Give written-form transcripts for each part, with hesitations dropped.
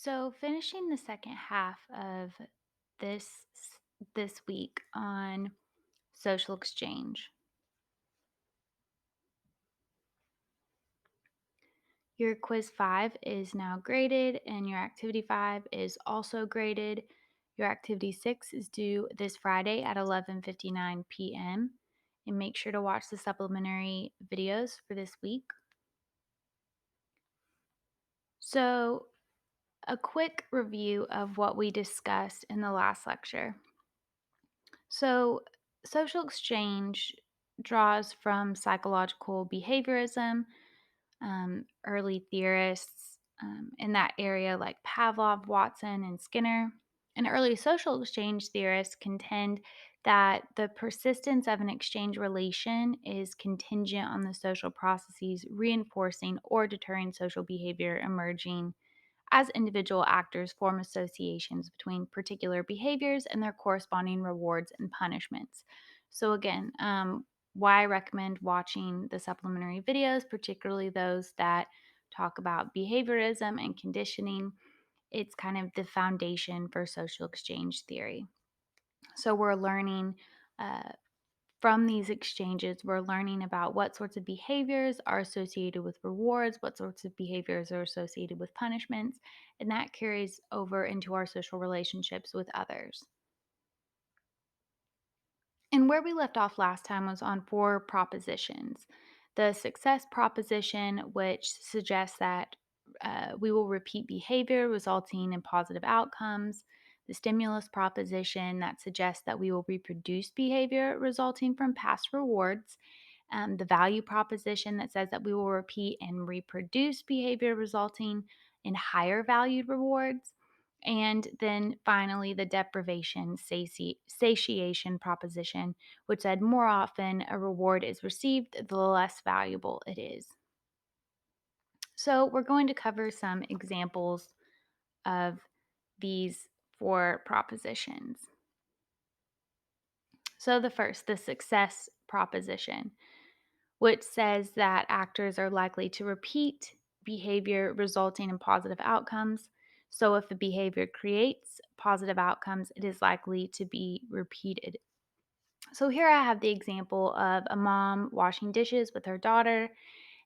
So, finishing the second half of this this week on social exchange. Your quiz 5 is now graded and your activity 5 is also graded. Your activity 6 is due this Friday at 11:59 p.m. And make sure to watch the supplementary videos for this week. So, a quick review of what we discussed in the last lecture. So, social exchange draws from psychological behaviorism, early theorists in that area like Pavlov, Watson, and Skinner. And early social exchange theorists contend that the persistence of an exchange relation is contingent on the social processes reinforcing or deterring social behavior emerging as individual actors form associations between particular behaviors and their corresponding rewards and punishments. So, again, why I recommend watching the supplementary videos, particularly those that talk about behaviorism and conditioning. It's kind of the foundation for social exchange theory. So, we're learning uh, from these exchanges, we're learning about what sorts of behaviors are associated with rewards, what sorts of behaviors are associated with punishments, and that carries over into our social relationships with others. And where we left off last time was on four propositions. The success proposition, which suggests that we will repeat behavior resulting in positive outcomes. The stimulus proposition that suggests that we will reproduce behavior resulting from past rewards. The value proposition that says that we will repeat and reproduce behavior resulting in higher valued rewards. And then finally, the deprivation satiation proposition, which said more often a reward is received, the less valuable it is. So, we're going to cover some examples of these four propositions. So, the first, the success proposition, which says that actors are likely to repeat behavior resulting in positive outcomes. So, if a behavior creates positive outcomes, it is likely to be repeated. So, here I have the example of a mom washing dishes with her daughter.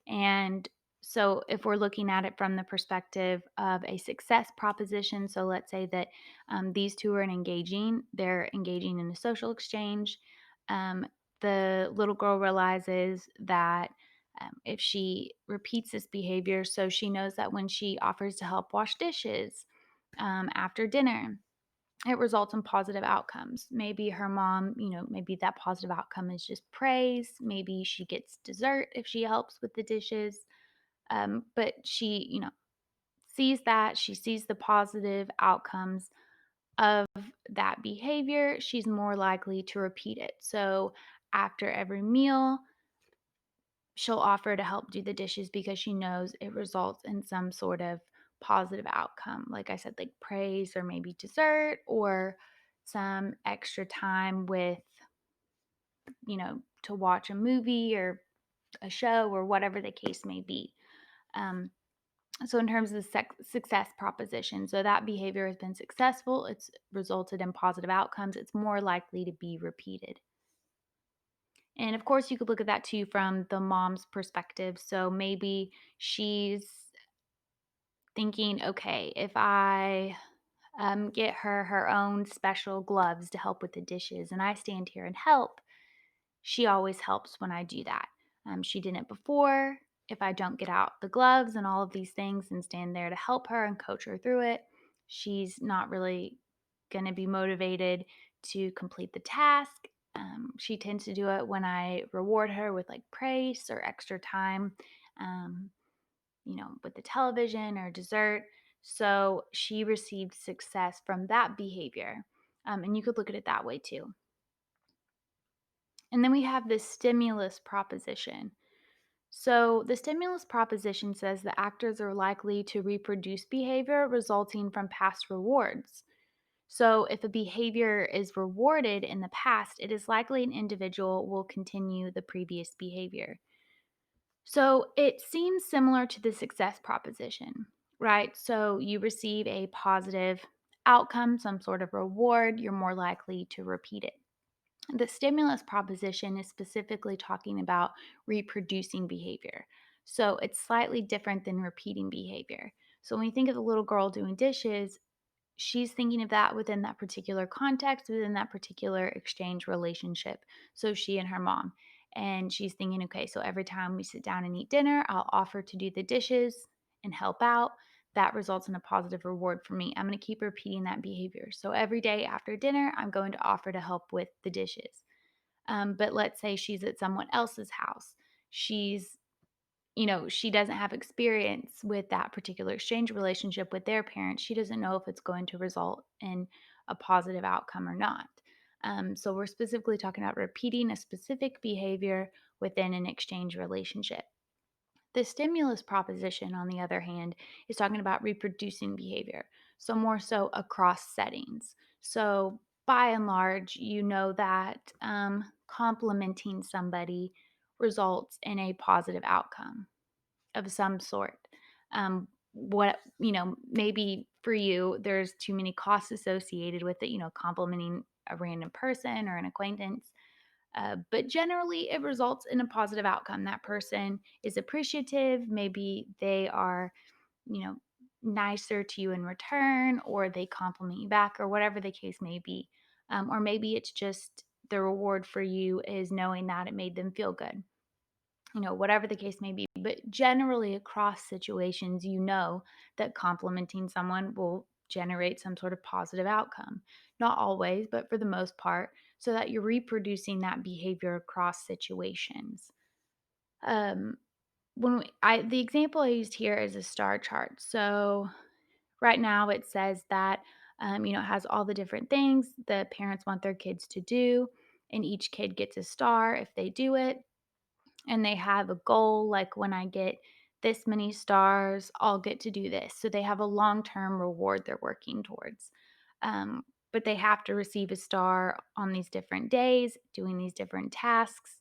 And so, if we're looking at it from the perspective of a success proposition, so let's say that these two are they're engaging in a social exchange. Um, the little girl realizes that if she repeats this behavior, so she knows that when she offers to help wash dishes after dinner, it results in positive outcomes. Maybe her mom, maybe that positive outcome is just praise. Maybe she gets dessert if she helps with the dishes. But she, sees that, she sees the positive outcomes of that behavior. She's more likely to repeat it. So after every meal, she'll offer to help do the dishes because she knows it results in some sort of positive outcome. Like I said, like praise or maybe dessert or some extra time with, to watch a movie or a show or whatever the case may be. Um, so, in terms of the success proposition, so that behavior has been successful, it's resulted in positive outcomes, it's more likely to be repeated. And of course, you could look at that too from the mom's perspective. So maybe she's thinking, okay, if I get her own special gloves to help with the dishes and I stand here and help, she always helps when I do that. She didn't before. If I don't get out the gloves and all of these things and stand there to help her and coach her through it, she's not really going to be motivated to complete the task. She tends to do it when I reward her with like praise or extra time, um, with the television or dessert. So she received success from that behavior. And you could look at it that way too. And then we have the stimulus proposition. So, the stimulus proposition says that actors are likely to reproduce behavior resulting from past rewards. So, if a behavior is rewarded in the past, it is likely an individual will continue the previous behavior. So, it seems similar to the success proposition. right? So you receive a positive outcome, some sort of reward, you're more likely to repeat it. The stimulus proposition is specifically talking about reproducing behavior. So it's slightly different than repeating behavior. So when you think of the little girl doing dishes, she's thinking of that within that particular context, within that particular exchange relationship. So she and her mom. And she's thinking, okay, so every time we sit down and eat dinner, I'll offer to do the dishes and help out. That results in a positive reward for me. I'm going to keep repeating that behavior. So every day after dinner, I'm going to offer to help with the dishes. But let's say she's at someone else's house. She's she doesn't have experience with that particular exchange relationship with their parents. She doesn't know if it's going to result in a positive outcome or not. So we're specifically talking about repeating a specific behavior within an exchange relationship. The stimulus proposition, on the other hand, is talking about reproducing behavior. So more so across settings. So by and large, you know that complimenting somebody results in a positive outcome of some sort. Maybe for you, there's too many costs associated with it, complimenting a random person or an acquaintance. But generally, it results in a positive outcome. That person is appreciative. Maybe they are, you know, nicer to you in return, or they compliment you back, or whatever the case may be. Or maybe it's just the reward for you is knowing that it made them feel good, whatever the case may be. But generally, across situations, that complimenting someone will generate some sort of positive outcome. Not always, but for the most part, so that you're reproducing that behavior across situations. Um, the example I used here is a star chart. So right now it says that, it has all the different things the parents want their kids to do, and each kid gets a star if they do it, and they have a goal like when I get this many stars, I'll get to do this. So they have a long-term reward they're working towards. Um, but they have to receive a star on these different days, doing these different tasks.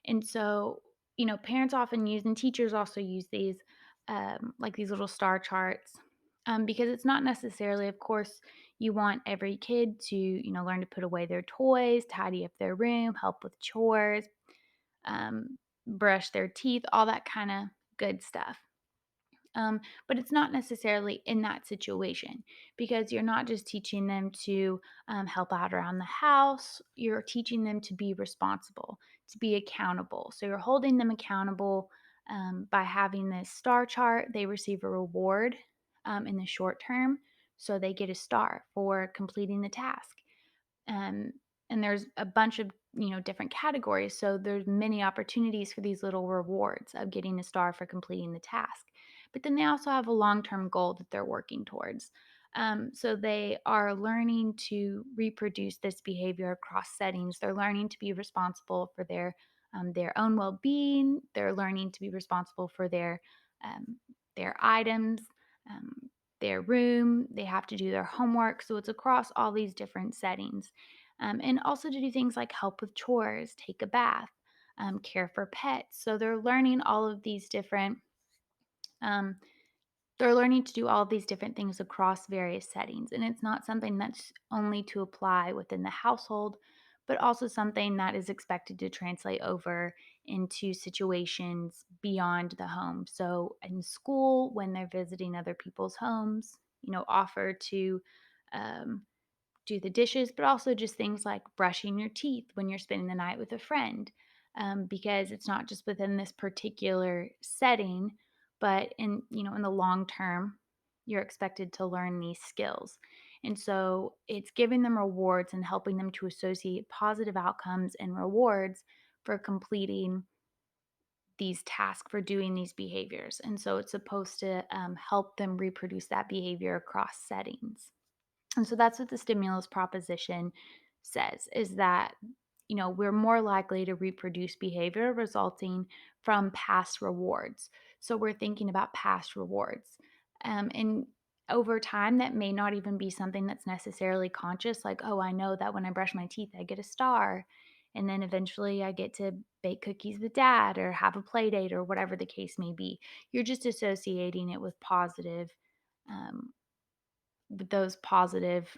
And so, parents often use and teachers also use these like these little star charts. Because it's not necessarily, of course, you want every kid to, learn to put away their toys, tidy up their room, help with chores, brush their teeth, all that kind of good stuff. But it's not necessarily in that situation because you're not just teaching them to help out around the house, you're teaching them to be responsible, to be accountable. So you're holding them accountable by having this star chart. They receive a reward in the short term. So they get a star for completing the task. um, and there's a bunch of different categories, so there's many opportunities for these little rewards of getting a star for completing the task. But then they also have a long-term goal that they're working towards. So they are learning to reproduce this behavior across settings. They're learning to be responsible for their own well-being. They're learning to be responsible for their items, um, their room. They have to do their homework. So it's across all these different settings. And also to do things like help with chores, take a bath, care for pets. So um, they're learning to do all of these different things across various settings. And it's not something that's only to apply within the household, but also something that is expected to translate over into situations beyond the home. So in school, when they're visiting other people's homes, offer to um, do the dishes, but also just things like brushing your teeth when you're spending the night with a friend, because it's not just within this particular setting, but in the long term, you're expected to learn these skills. And so it's giving them rewards and helping them to associate positive outcomes and rewards for completing these tasks, for doing these behaviors. And so it's supposed to help them reproduce that behavior across settings. And so that's what the stimulus proposition says, is that, we're more likely to reproduce behavior resulting from past rewards. So we're thinking about past rewards. And over time, that may not even be something that's necessarily conscious, like, oh, I know that when I brush my teeth, I get a star. And then eventually I get to bake cookies with dad or have a play date or whatever the case may be. You're just associating it with positive. um, with those positive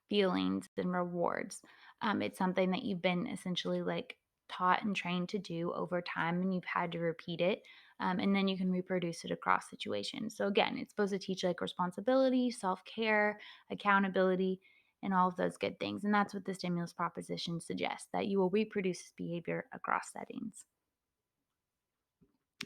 feelings and rewards. It's something that you've been essentially like taught and trained to do over time, and you've had to repeat it. And then you can reproduce it across situations. So, again, it's supposed to teach like responsibility, self care, accountability, and all of those good things. And that's what the stimulus proposition suggests, that you will reproduce this behavior across settings.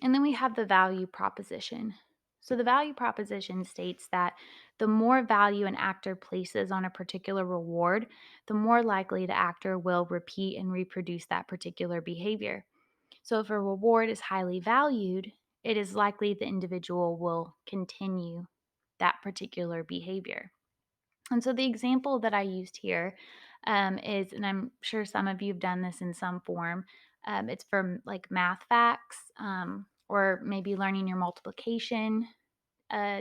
And then we have the value proposition. So, the value proposition states that the more value an actor places on a particular reward, the more likely the actor will repeat and reproduce that particular behavior. So, if a reward is highly valued, it is likely the individual will continue that particular behavior. And so, the example that I used here is, and I'm sure some of you have done this in some form, it's from like math facts, or maybe learning your multiplication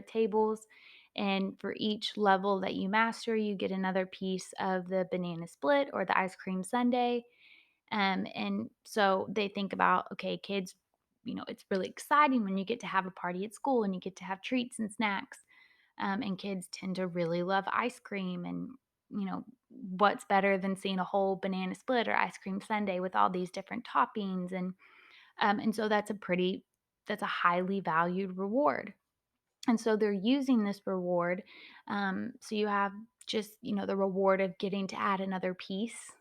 tables. And for each level that you master, you get another piece of the banana split or the ice cream sundae. And so they think about, okay, kids, it's really exciting when you get to have a party at school and you get to have treats and snacks. And kids tend to really love ice cream. And, what's better than seeing a whole banana split or ice cream sundae with all these different toppings? And so that's a highly valued reward. And so they're using this reward. So you have just, the reward of getting to add another piece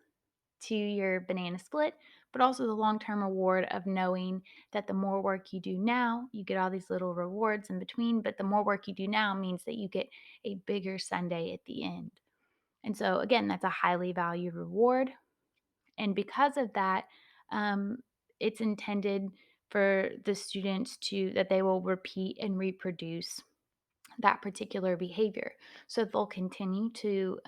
to your banana split, but also the long term reward of knowing that the more work you do now, you get all these little rewards in between, but the more work you do now means that you get a bigger Sunday at the end. And so, again, that's a highly valued reward. And because of that, um, it's intended for the students that they will repeat and reproduce that particular behavior. So they'll continue to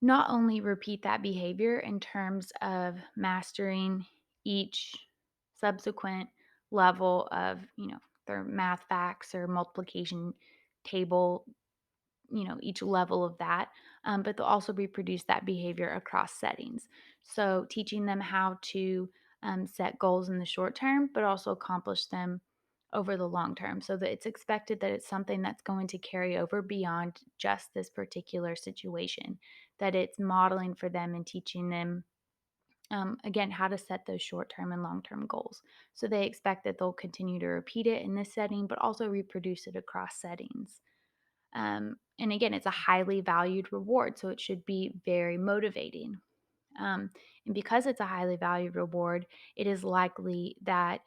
not only repeat that behavior in terms of mastering each subsequent level of, their math facts or multiplication table, each level of that, but they'll also reproduce that behavior across settings. So teaching them how to set goals in the short term, but also accomplish them over the long term, so that it's expected that it's something that's going to carry over beyond just this particular situation, that it's modeling for them and teaching them, again, how to set those short term and long term goals. So they expect that they'll continue to repeat it in this setting, but also reproduce it across settings. And again, it's a highly valued reward, so it should be very motivating. Um, and because it's a highly valued reward, it is likely that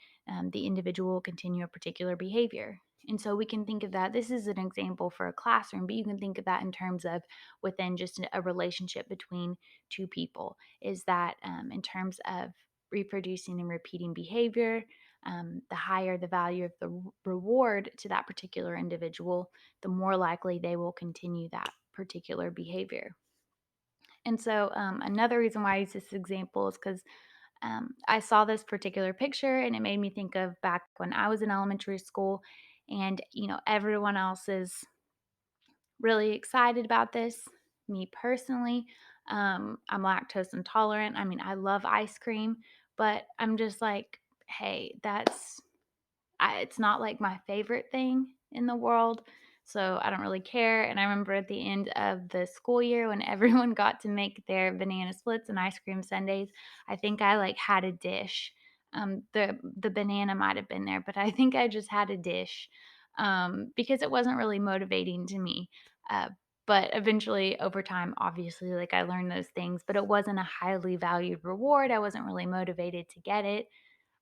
the individual will continue a particular behavior. And so we can think of that. This is an example for a classroom, but you can think of that in terms of within just a relationship between two people. Is that in terms of reproducing and repeating behavior, the higher the value of the reward to that particular individual, the more likely they will continue that particular behavior. And so, another reason why I use this example is because I saw this particular picture and it made me think of back when I was in elementary school, and everyone else is really excited about this. Me personally, I'm lactose intolerant. I mean, I love ice cream, but I'm just like, hey, it's not like my favorite thing in the world, so I don't really care. And I remember at the end of the school year when everyone got to make their banana splits and ice cream sundaes, I think I like had a dish. The banana might have been there, but I think I just had a dish, because it wasn't really motivating to me. Uh, but eventually, over time, obviously, like I learned those things, but it wasn't a highly valued reward. I wasn't really motivated to get it.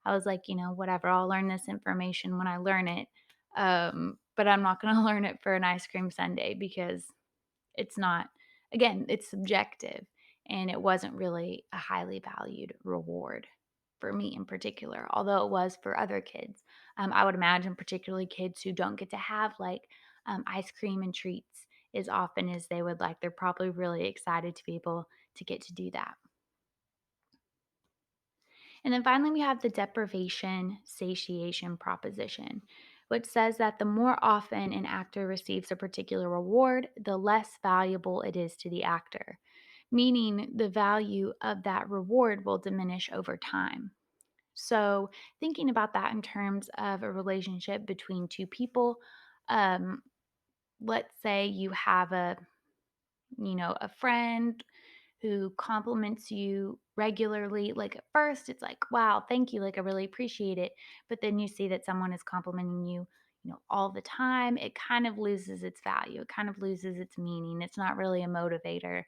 I was like, whatever, I'll learn this information when I learn it. But I'm not going to learn it for an ice cream sundae because it's not, again, it's subjective, and it wasn't really a highly valued reward for me in particular, although it was for other kids. I would imagine, particularly kids who don't get to have like ice cream and treats as often as they would like, they're probably really excited to be able to get to do that. And then finally, we have the deprivation satiation proposition, which says that the more often an actor receives a particular reward, the less valuable it is to the actor, meaning the value of that reward will diminish over time. So, thinking about that in terms of a relationship between two people, let's say you have a friend who compliments you regularly. Like at first, it's like, wow, thank you. Like, I really appreciate it. But then you see that someone is complimenting you, all the time. It kind of loses its value. It kind of loses its meaning. It's not really a motivator.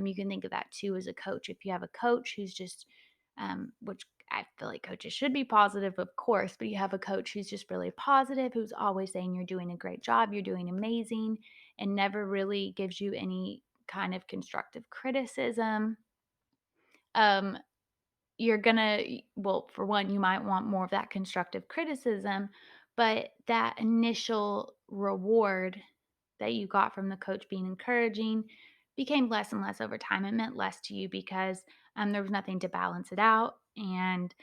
You can think of that too as a coach. If you have a coach who's just, which I feel like coaches should be positive, of course, but you have a coach who's just really positive, who's always saying you're doing a great job, you're doing amazing, and never really gives you any kind of constructive criticism. um, you're gonna well, for one, you might want more of that constructive criticism, but that initial reward that you got from the coach being encouraging became less and less over time. It meant less to you because there was nothing to balance it out. And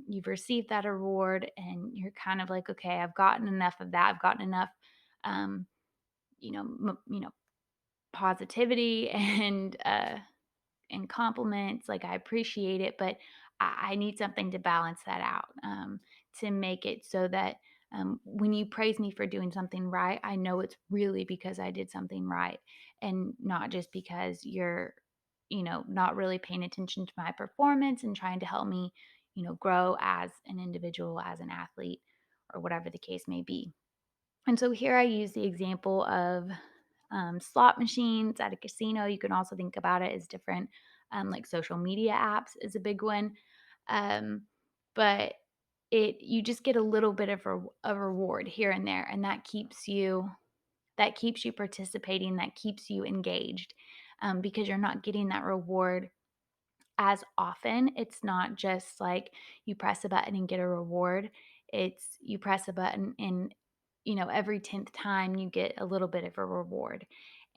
you've received that reward, and you're kind of like, okay, I've gotten enough of that. I've gotten enough, um, positivity and compliments. Like, I appreciate it, but I need something to balance that out, to make it so that when you praise me for doing something right, I know it's really because I did something right, and not just because you're not really paying attention to my performance and trying to help me grow as an individual, as an athlete, or whatever the case may be. And so here I use the example of slot machines at a casino. You can also think about it as different, like social media apps is a big one. Um, but you just get a little bit of a reward here and there, and that keeps you participating, that keeps you engaged, because you're not getting that reward as often. It's not just like you press a button and get a reward. It's you press a button and every 10th time you get a little bit of a reward.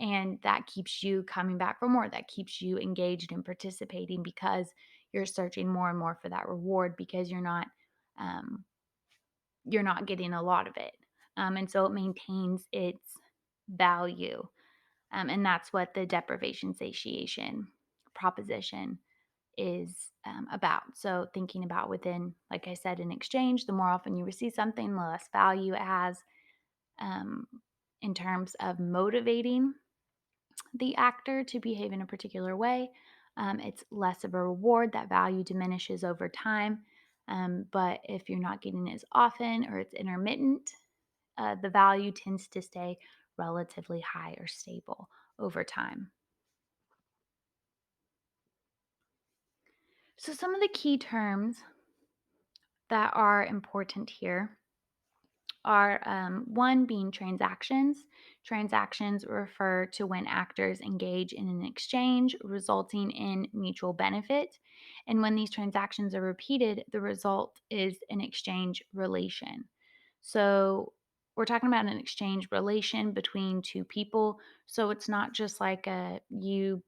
And that keeps you coming back for more. That keeps you engaged and participating because you're searching more and more for that reward because um, you're not getting a lot of it. And so it maintains its value. And that's what the deprivation satiation proposition is about. So, thinking about within, like I said, an exchange, the more often you receive something, the less value it has, um, in terms of motivating the actor to behave in a particular way. It's less of a reward. That value diminishes over time. But if you're not getting it as often or it's intermittent, the value tends to stay relatively high or stable over time. So, some of the key terms that are important here are one being transactions. Transactions refer to when actors engage in an exchange resulting in mutual benefit. And when these transactions are repeated, the result is an exchange relation. So we're talking about an exchange relation between two people. So it's not just like you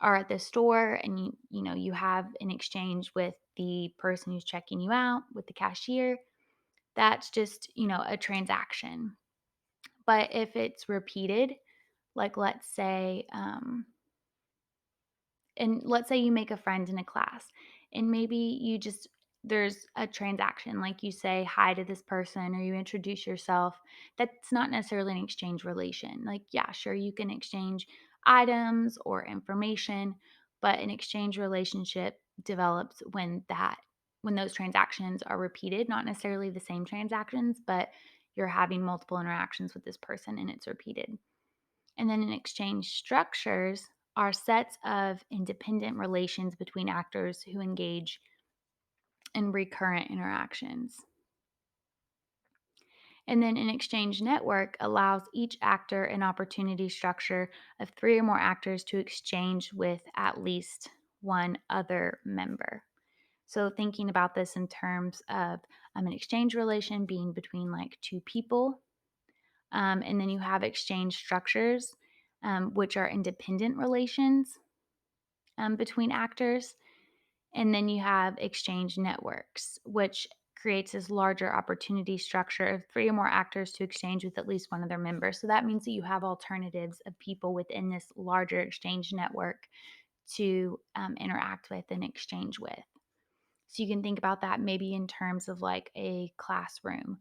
are at the store and you have an exchange with the person who's checking you out, with the cashier. That's just a transaction. But if it's repeated, like let's say you make a friend in a class, and maybe there's a transaction, like you say hi to this person or you introduce yourself. That's not necessarily an exchange relation. Like, yeah, sure, you can exchange items or information, but an exchange relationship develops when those transactions are repeated, not necessarily the same transactions, but you're having multiple interactions with this person and it's repeated. And then in exchange structures are sets of independent relations between actors who engage in recurrent interactions. And then an exchange network allows each actor an opportunity structure of three or more actors to exchange with at least one other member. So, thinking about this in terms of an exchange relation being between like two people, and then you have exchange structures, which are independent relations between actors. And then you have exchange networks, which creates this larger opportunity structure of three or more actors to exchange with at least one of their members. So that means that you have alternatives of people within this larger exchange network to interact with and exchange with. So you can think about that maybe in terms of like a classroom.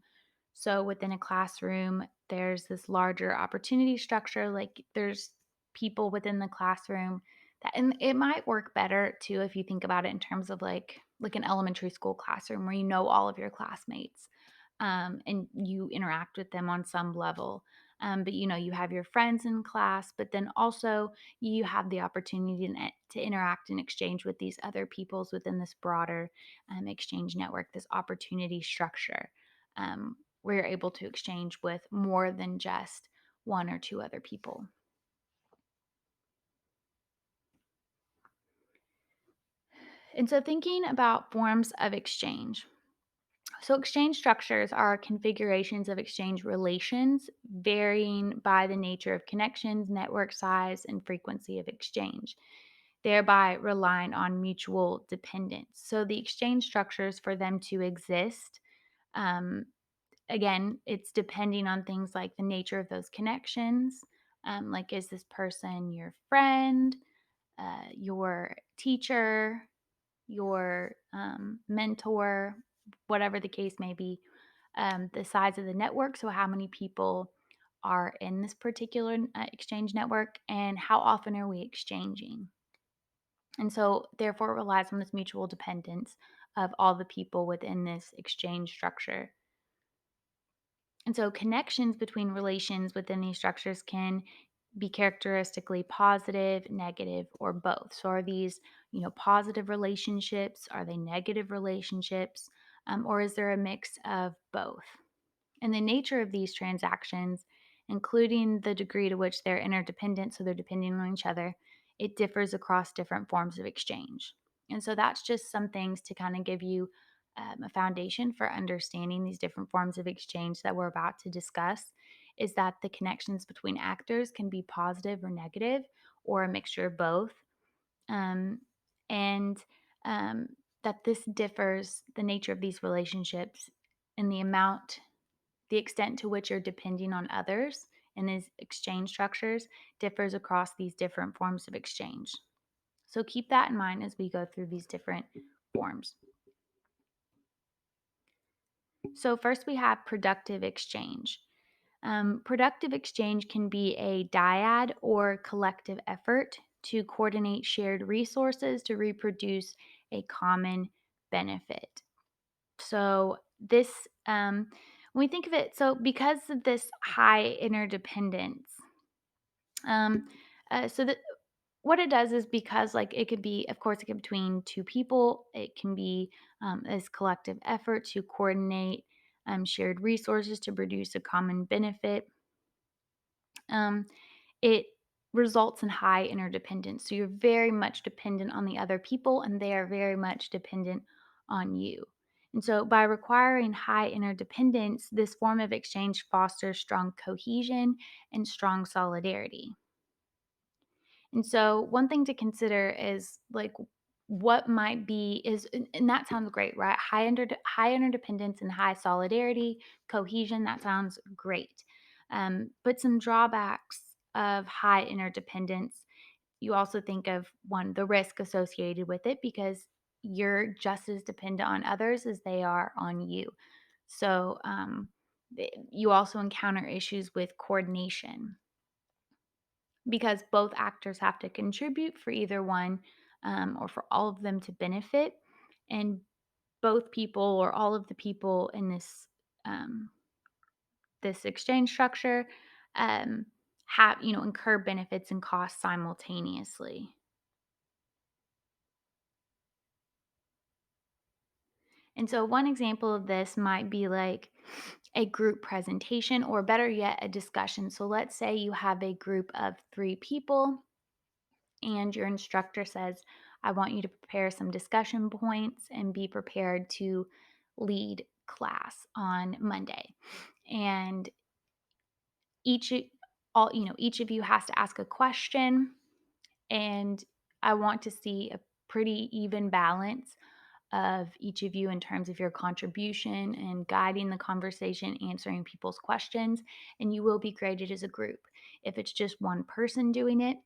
So within a classroom, there's this larger opportunity structure. Like there's people within the classroom that, and it might work better too if you think about it in terms of like an elementary school classroom where you know all of your classmates, and you interact with them on some level. But you have your friends in class, but then also you have the opportunity to interact and exchange with these other peoples within this broader exchange network, this opportunity structure, where you're able to exchange with more than just one or two other people. And so, thinking about forms of exchange. So, exchange structures are configurations of exchange relations varying by the nature of connections, network size, and frequency of exchange, thereby relying on mutual dependence. So, the exchange structures for them to exist, um, again, it's depending on things like the nature of those connections. Like, is this person your friend, your teacher, your mentor, whatever the case may be, the size of the network. So, how many people are in this particular exchange network, and how often are we exchanging? And so, therefore, it relies on this mutual dependence of all the people within this exchange structure. And so, connections between relations within these structures can be characteristically positive, negative, or both. So, are these, positive relationships? Are they negative relationships? Or is there a mix of both? And the nature of these transactions, including the degree to which they're interdependent, so they're depending on each other, it differs across different forms of exchange. And so that's just some things to kind of give you a foundation for understanding these different forms of exchange that we're about to discuss. Is that the connections between actors can be positive or negative, or a mixture of both. Um, and that this differs, the nature of these relationships, and the extent to which you're depending on others in these exchange structures differs across these different forms of exchange. So keep that in mind as we go through these different forms. So, first we have productive exchange. Productive exchange can be a dyad or collective effort to coordinate shared resources to reproduce a common benefit. So when we think of it, so because of this high interdependence, um, so that what it does is because like it could be, of course, it could be between two people. It can be this collective effort to coordinate shared resources to produce a common benefit. Um, it results in high interdependence. So you're very much dependent on the other people, and they are very much dependent on you. And so, by requiring high interdependence, this form of exchange fosters strong cohesion and strong solidarity. And so, one thing to consider is like what might be is, and that sounds great, right? High interdependence and high solidarity, cohesion. That sounds great. But some drawbacks of high interdependence. You also think of one, the risk associated with it, because you're just as dependent on others as they are on you. So you also encounter issues with coordination because both actors have to contribute for either one, or for all of them to benefit. And both people or all of the people in um, this exchange structure um, have, incur benefits and costs simultaneously. And so, one example of this might be like a group presentation, or better yet, a discussion. So, let's say you have a group of three people and your instructor says, I want you to prepare some discussion points and be prepared to lead class on Monday. And each each of you has to ask a question, and I want to see a pretty even balance of each of you in terms of your contribution and guiding the conversation, answering people's questions, and you will be graded as a group. If it's just one person doing it,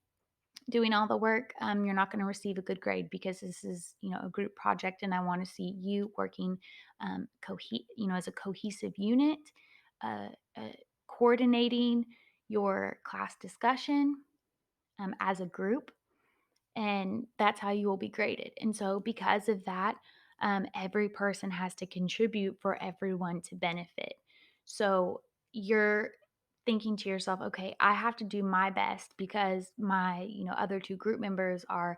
doing all the work, you're not going to receive a good grade because this is, a group project, and I want to see you working, as a cohesive unit, uh, coordinating your class discussion as a group, and that's how you will be graded. And so, because of that, every person has to contribute for everyone to benefit. So, you're thinking to yourself, okay, I have to do my best because my, other two group members are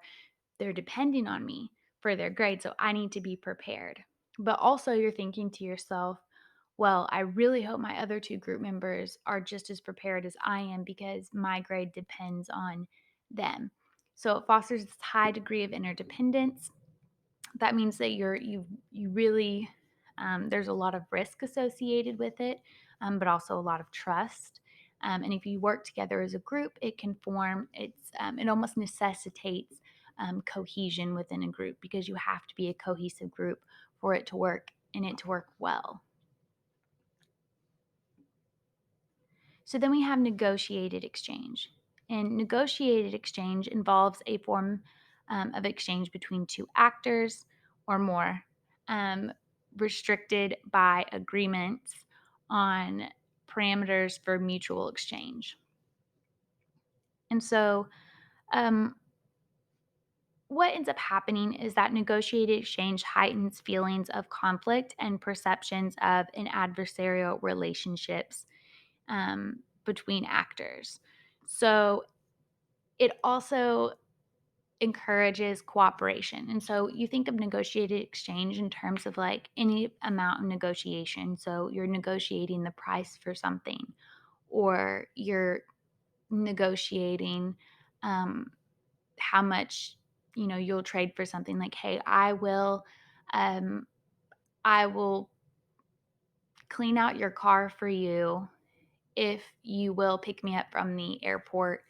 they're depending on me for their grade, so I need to be prepared. But also, you're thinking to yourself, well, I really hope my other two group members are just as prepared as I am because my grade depends on them. So it fosters this high degree of interdependence. That means that you really there's a lot of risk associated with it, but also a lot of trust. And if you work together as a group, it can form it almost necessitates cohesion within a group because you have to be a cohesive group for it to work and it to work well. So then we have negotiated exchange. And negotiated exchange involves a form of exchange between two actors or more, um, restricted by agreements on parameters for mutual exchange. And so, um, what ends up happening is that negotiated exchange heightens feelings of conflict and perceptions of an adversarial relationships between actors. So it also encourages cooperation. And so you think of negotiated exchange in terms of like any amount of negotiation. So you're negotiating the price for something, or you're negotiating um, how much you'll trade for something. Like, hey, um, I will clean out your car for you if you will pick me up from the airport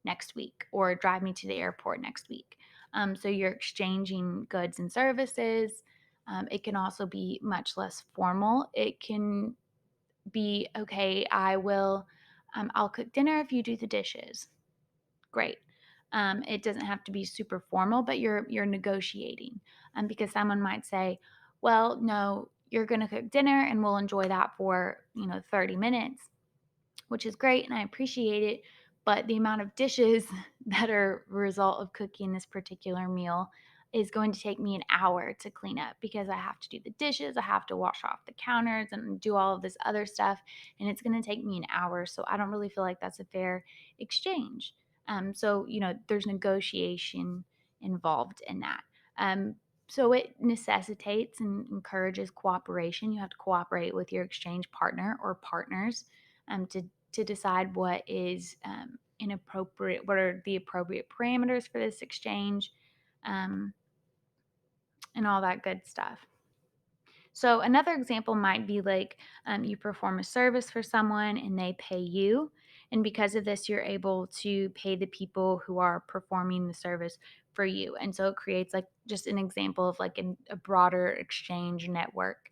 next week or drive me to the airport next week. So you're exchanging goods and services. It can also be much less formal. It can be, okay, I'll cook dinner if you do the dishes. Great. It doesn't have to be super formal, but you're negotiating, because someone might say, well, no, you're going to cook dinner and we'll enjoy that for 30 minutes, which is great and I appreciate it. But the amount of dishes that are a result of cooking this particular meal is going to take me an hour to clean up because I have to do the dishes, I have to wash off the counters and do all of this other stuff. And it's going to take me an hour. So I don't really feel like that's a fair exchange. So there's negotiation involved in that. Um, so it necessitates and encourages cooperation. You have to cooperate with your exchange partner or partners to decide what are the appropriate parameters for this exchange, um, and all that good stuff. So another example might be like you perform a service for someone and they pay you. And because of this, you're able to pay the people who are performing the service for you. And so it creates like just an example of like a broader exchange network.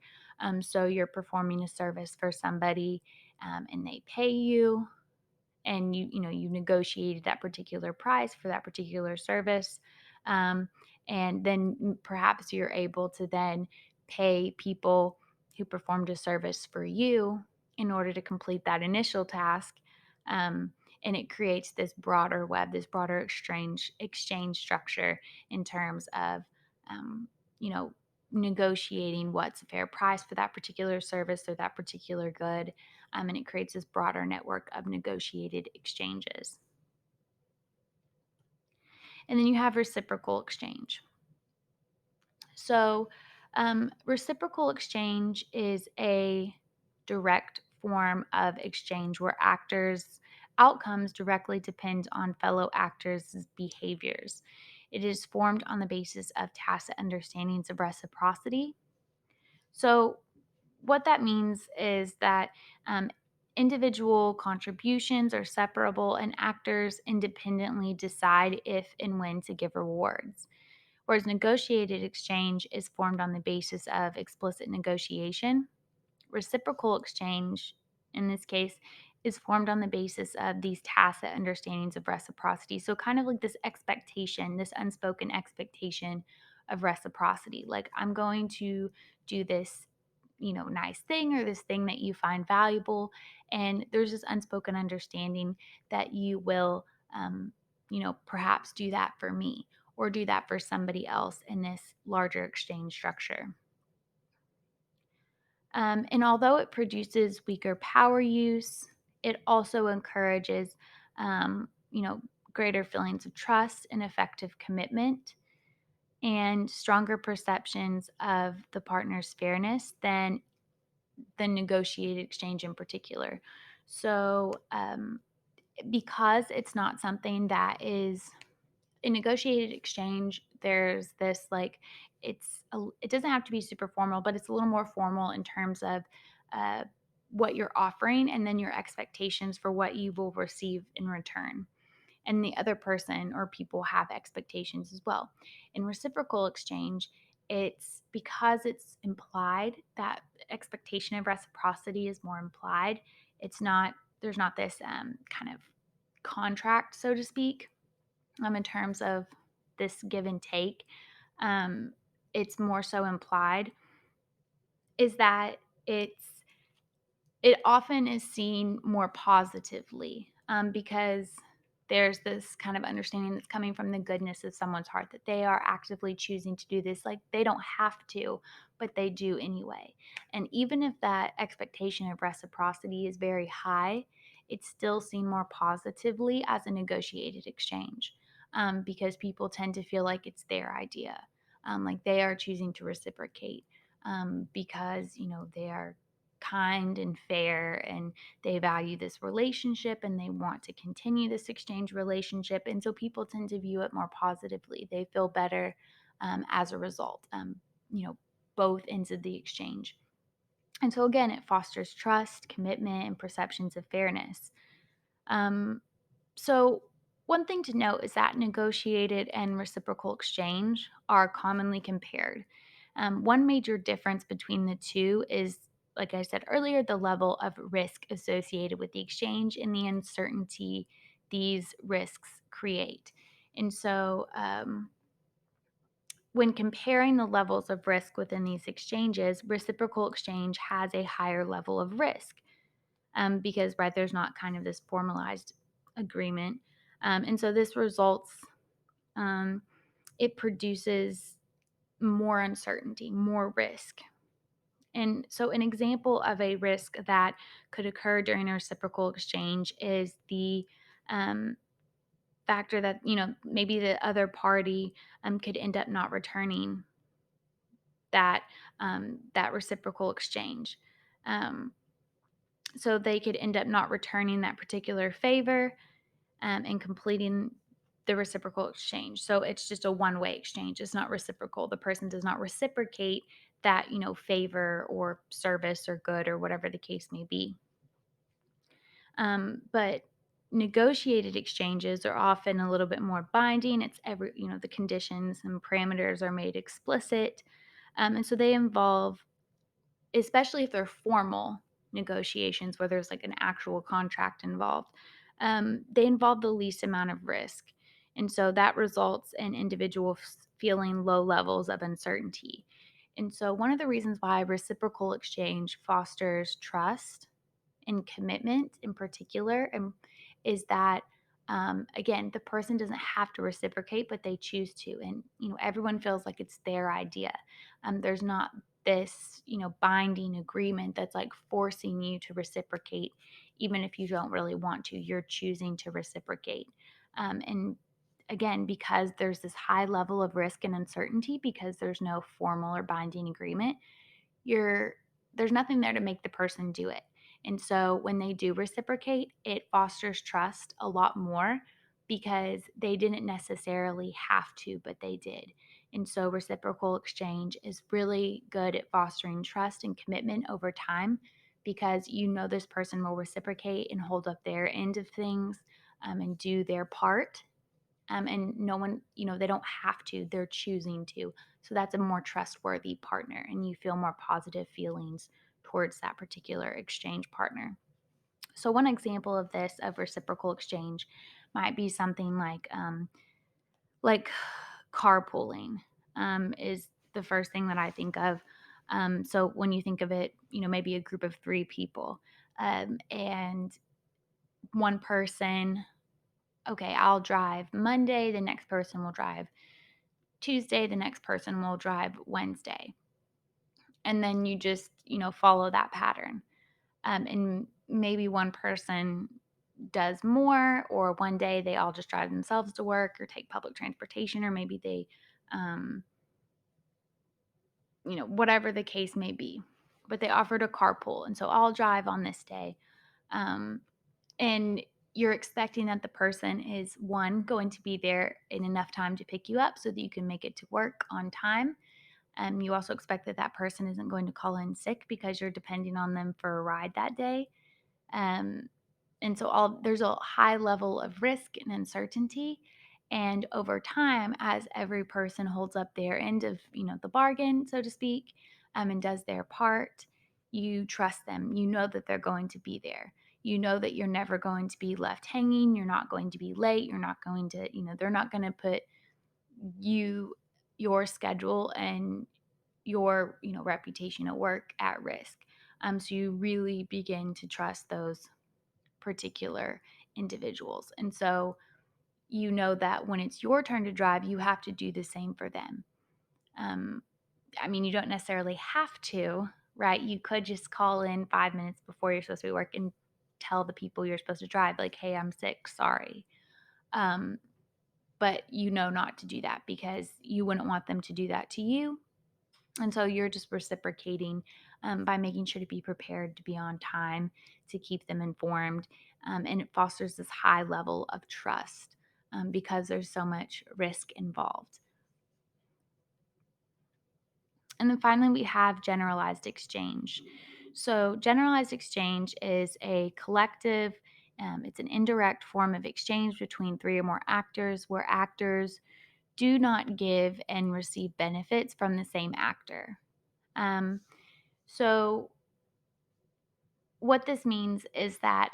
So you're performing a service for somebody and they pay you, and you negotiated that particular price for that particular service, um, and then perhaps you're able to then pay people who performed a service for you in order to complete that initial task, um, and it creates this broader web, this broader exchange structure in terms of um, you know negotiating what's a fair price for that particular service or that particular good, and it creates this broader network of negotiated exchanges. And then you have reciprocal exchange. So, reciprocal exchange is a direct form of exchange where actors' outcomes directly depend on fellow actors' behaviors. It is formed on the basis of tacit understandings of reciprocity. So, what that means is that um, individual contributions are separable and actors independently decide if and when to give rewards. Whereas negotiated exchange is formed on the basis of explicit negotiation. Reciprocal exchange, in this case, is formed on the basis of these tacit understandings of reciprocity. So, kind of like this expectation, this unspoken expectation of reciprocity. Like, I'm going to do this nice thing or this thing that you find valuable. And there's this unspoken understanding that you will, perhaps do that for me or do that for somebody else in this larger exchange structure. And although it produces weaker power use, it also encourages, um, you know, greater feelings of trust and effective commitment and stronger perceptions of the partner's fairness than the negotiated exchange in particular. So, because it's not something that is a negotiated exchange, there's this like it doesn't have to be super formal, but it's a little more formal in terms of uh, what you're offering and then your expectations for what you will receive in return. And the other person or people have expectations as well. In reciprocal exchange, it's because it's implied, that expectation of reciprocity is more implied. It's not, there's not this kind of contract, so to speak, in terms of this give and take. Um, it's more so implied, is that it often is seen more positively, because there's this kind of understanding that's coming from the goodness of someone's heart that they are actively choosing to do this. Like they don't have to, but they do anyway. And even if that expectation of reciprocity is very high, it's still seen more positively as a negotiated exchange, because people tend to feel like it's their idea, like they are choosing to reciprocate, because they are kind and fair and they value this relationship and they want to continue this exchange relationship. And so people tend to view it more positively. They feel better, as a result, you know, both ends of the exchange. And so again, it fosters trust, commitment, and perceptions of fairness. Um, so, one thing to note is that negotiated and reciprocal exchange are commonly compared. One major difference between the two is, like I said earlier, the level of risk associated with the exchange and the uncertainty these risks create. And so, when comparing the levels of risk within these exchanges, reciprocal exchange has a higher level of risk, because right there's not kind of this formalized agreement, and so this results, um, it produces more uncertainty, more risk. And so an example of a risk that could occur during a reciprocal exchange is the, um, factor that maybe the other party, could end up not returning that reciprocal exchange. Um, so they could end up not returning that particular favor, and completing the reciprocal exchange. So it's just a one-way exchange. It's not reciprocal. The person does not reciprocate that, favor or service or good or whatever the case may be. But negotiated exchanges are often a little bit more binding. It's the conditions and parameters are made explicit. And so they involve, especially if they're formal negotiations where there's like an actual contract involved, they involve the least amount of risk. And so that results in individuals feeling low levels of uncertainty. And so, one of the reasons why reciprocal exchange fosters trust and commitment in particular, is that, again, the person doesn't have to reciprocate but they choose to, and everyone feels like it's their idea. There's not this binding agreement that's like forcing you to reciprocate even if you don't really want to. You're choosing to reciprocate, and again, because there's this high level of risk and uncertainty, because there's no formal or binding agreement, you're there's nothing there to make the person do it. And so when they do reciprocate, it fosters trust a lot more because they didn't necessarily have to, but they did. And so reciprocal exchange is really good at fostering trust and commitment over time because this person will reciprocate and hold up their end of things, and do their part, and no one, they don't have to, they're choosing to. So that's a more trustworthy partner, and you feel more positive feelings towards that particular exchange partner. So, one example of this, of reciprocal exchange, might be something like carpooling, is the first thing that I think of. So when you think of it, maybe a group of 3 people, and one person, okay, I'll drive Monday, the next person will drive Tuesday, the next person will drive Wednesday. And then you just, follow that pattern. And maybe one person does more, or one day they all just drive themselves to work or take public transportation, or maybe they, um, whatever the case may be. But they offered a carpool. And so I'll drive on this day. Um, and you're expecting that the person is one, going to be there in enough time to pick you up so that you can make it to work on time. You also expect that that person isn't going to call in sick because you're depending on them for a ride that day. Um, and so there's a high level of risk and uncertainty. And over time, as every person holds up their end of, the bargain, so to speak, and does their part, you trust them. You know that they're going to be there. You know that you're never going to be left hanging. You're not going to be late. You're not going to, they're not going to put you, your schedule, and your, reputation at work at risk. So you really begin to trust those particular individuals. And so you know that when it's your turn to drive, you have to do the same for them. Um, I mean, you don't necessarily have to, right? You could just call in 5 minutes before you're supposed to be working and tell the people you're supposed to drive, like, hey, I'm sick, sorry. Um, but you know not to do that because you wouldn't want them to do that to you. And so you're just reciprocating by making sure to be prepared, to be on time, to keep them informed. And it fosters this high level of trust because there's so much risk involved. And then finally, we have generalized exchange. So, generalized exchange is a collective, it's an indirect form of exchange between 3 or more actors where actors do not give and receive benefits from the same actor. Um, so, what this means is that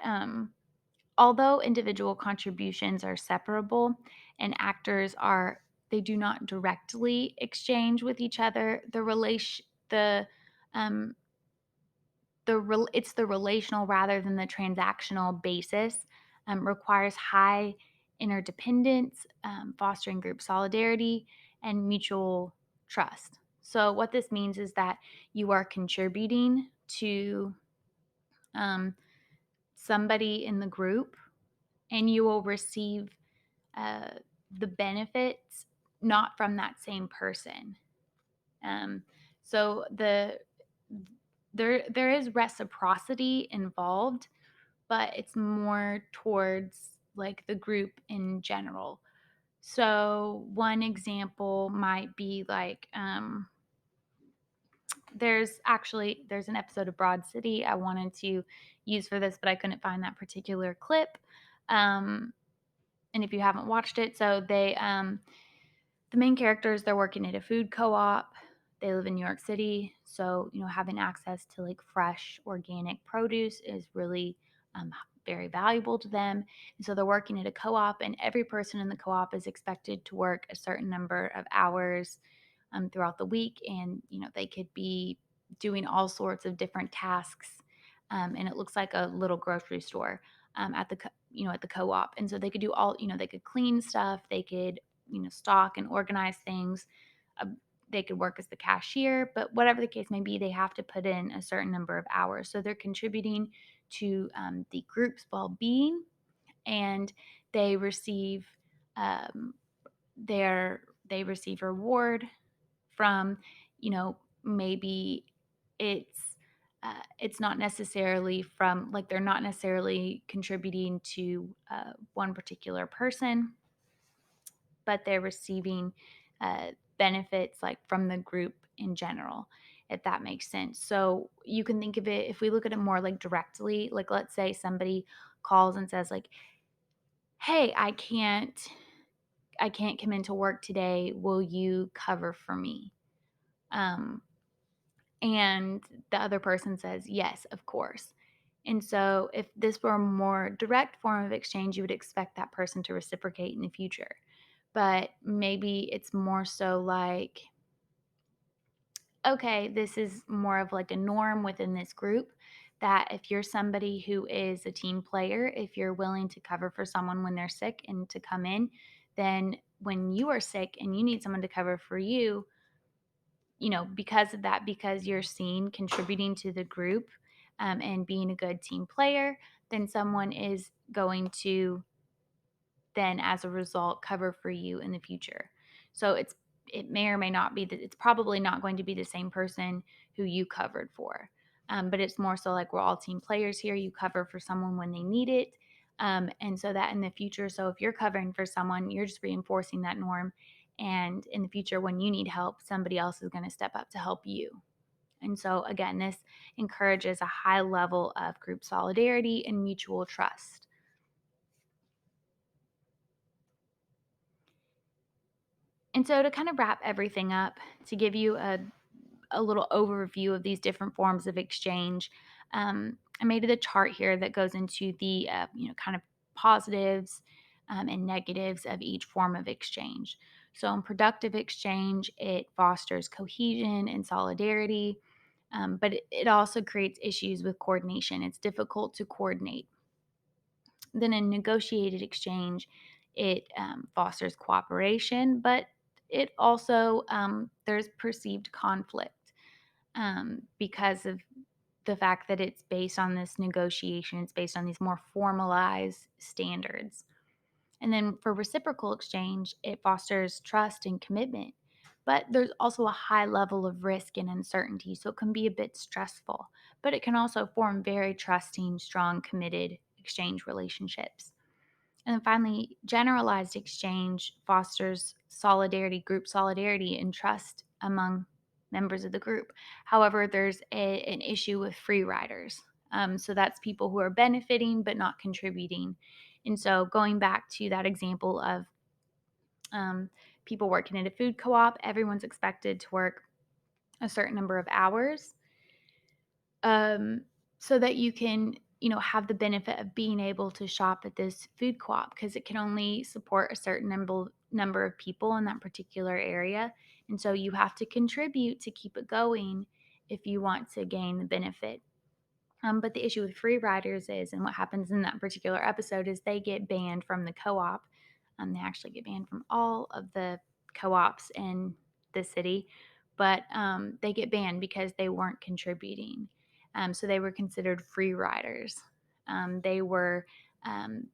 although individual contributions are separable and actors are, they do not directly exchange with each other. The um, it's the relational rather than the transactional basis requires high interdependence, fostering group solidarity and mutual trust. So what this means is that you are contributing to um, somebody in the group, and you will receive uh, the benefits not from that same person. Um, so there is reciprocity involved, but it's more towards like the group in general. So one example might be like there's an episode of Broad City I wanted to use for this, but I couldn't find that particular clip. Um, and if you haven't watched it, so the main characters, they're working at a food co-op. They live in New York City, so having access to like fresh organic produce is really um, very valuable to them. And so they're working at a co-op, and every person in the co-op is expected to work a certain number of hours throughout the week, and they could be doing all sorts of different tasks. And it looks like a little grocery store at the co-op, and so they could do all they could clean stuff, they could stock and organize things. Uh, they could work as the cashier, but whatever the case may be, they have to put in a certain number of hours. So they're contributing to the group's well-being, and they receive um, they receive reward from, maybe it's it's not necessarily from like they're not necessarily contributing to one particular person, but they're receiving benefits like from the group in general, if that makes sense. So you can think of it, if we look at it more like directly, like let's say somebody calls and says like, hey, I can't come into work today, will you cover for me? um, and the other person says yes, of course. And so if this were a more direct form of exchange, you would expect that person to reciprocate in the future. But maybe it's more so like okay, this is more of like a norm within this group, that if you're somebody who is a team player, if you're willing to cover for someone when they're sick and to come in, then when you are sick and you need someone to cover for you, because of that, because you're seen contributing to the group, and being a good team player, then someone is going to then as a result cover for you in the future. So it may or may not be that it's probably not going to be the same person who you covered for. But it's more so like we're all team players here. You cover for someone when they need it. And so that in the future, so if you're covering for someone, you're just reinforcing that norm. And in the future, when you need help, somebody else is going to step up to help you. And so, again, this encourages a high level of group solidarity and mutual trust. And so, to kind of wrap everything up, to give you a little overview of these different forms of exchange, I made the chart here that goes into the kind of positives and negatives of each form of exchange. So, in productive exchange, it fosters cohesion and solidarity, but it also creates issues with coordination. It's difficult to coordinate. Then in negotiated exchange, it fosters cooperation, but it also there's perceived conflict because of the fact that it's based on this negotiation. It's based on these more formalized standards. And then for reciprocal exchange, it fosters trust and commitment. But there's also a high level of risk and uncertainty, so it can be a bit stressful. But it can also form very trusting, strong, committed exchange relationships. And then finally, generalized exchange fosters solidarity, group solidarity, and trust among members of the group. However, there's an issue with free riders. So that's people who are benefiting but not contributing. And so going back to that example of people working at a food co op, everyone's expected to work a certain number of hours, um, so that you can, have the benefit of being able to shop at this food co-op because it can only support a certain number of people in that particular area. And so you have to contribute to keep it going if you want to gain the benefit. But the issue with free riders is, and what happens in that particular episode is they get banned from the co-op. They actually get banned from all of the co-ops in the city, but they get banned because they weren't contributing. So they were considered free riders. They were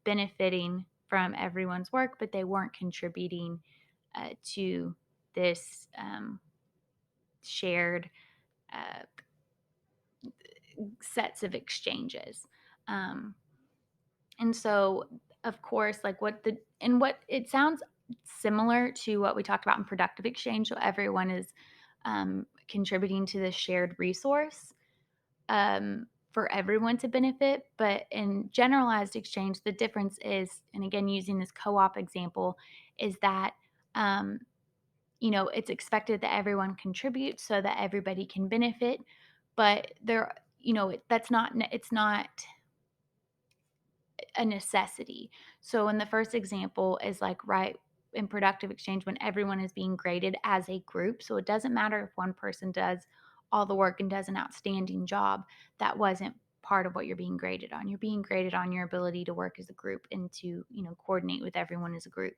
benefiting from everyone's work, but they weren't contributing to this shared uh, sets of exchanges. Um, and so, of course, like what it sounds similar to what we talked about in productive exchange. So everyone is contributing to this shared resource for everyone to benefit. But in generalized exchange, the difference is, and again, using this co op example, is that um, it's expected that everyone contributes so that everybody can benefit. But that's not, it's not a necessity. So in the first example is like right in productive exchange when everyone is being graded as a group. So it doesn't matter if one person does all the work and does an outstanding job. That wasn't part of what you're being graded on. You're being graded on your ability to work as a group and to, coordinate with everyone as a group.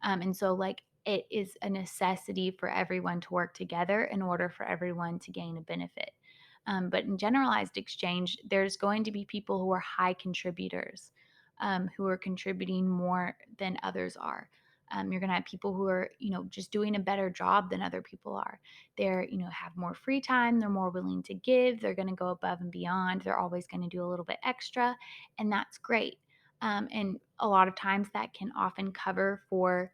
And so, like, it is a necessity for everyone to work together in order for everyone to gain a benefit. But in generalized exchange, there's going to be people who are high contributors, who are contributing more than others are. You're going to have people who are, just doing a better job than other people are. They're, have more free time. They're more willing to give. They're going to go above and beyond. They're always going to do a little bit extra. And that's great. And a lot of times that can often cover for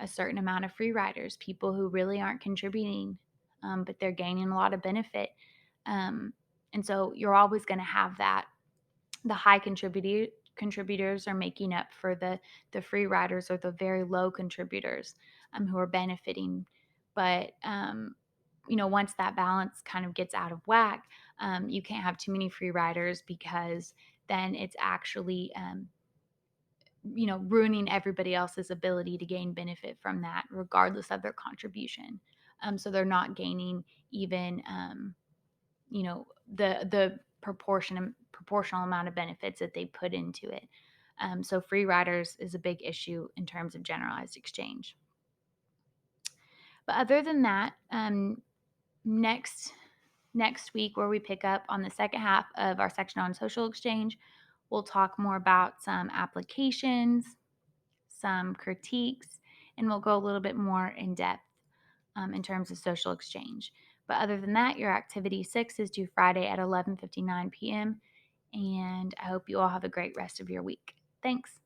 a certain amount of free riders, people who really aren't contributing, but they're gaining a lot of benefit. Um, and so you're always going to have that. The high contributors are making up for the free riders or the very low contributors who are benefiting. But once that balance kind of gets out of whack, you can't have too many free riders because then it's actually ruining everybody else's ability to gain benefit from that, regardless of their contribution. So they're not gaining even, the proportional amount of benefits that they put into it. So free riders is a big issue in terms of generalized exchange. But other than that, next next week, where we pick up on the second half of our section on social exchange, we'll talk more about some applications, some critiques, and we'll go a little bit more in depth in terms of social exchange. But other than that, your activity 6 is due Friday at 11:59 p.m. And I hope you all have a great rest of your week. Thanks.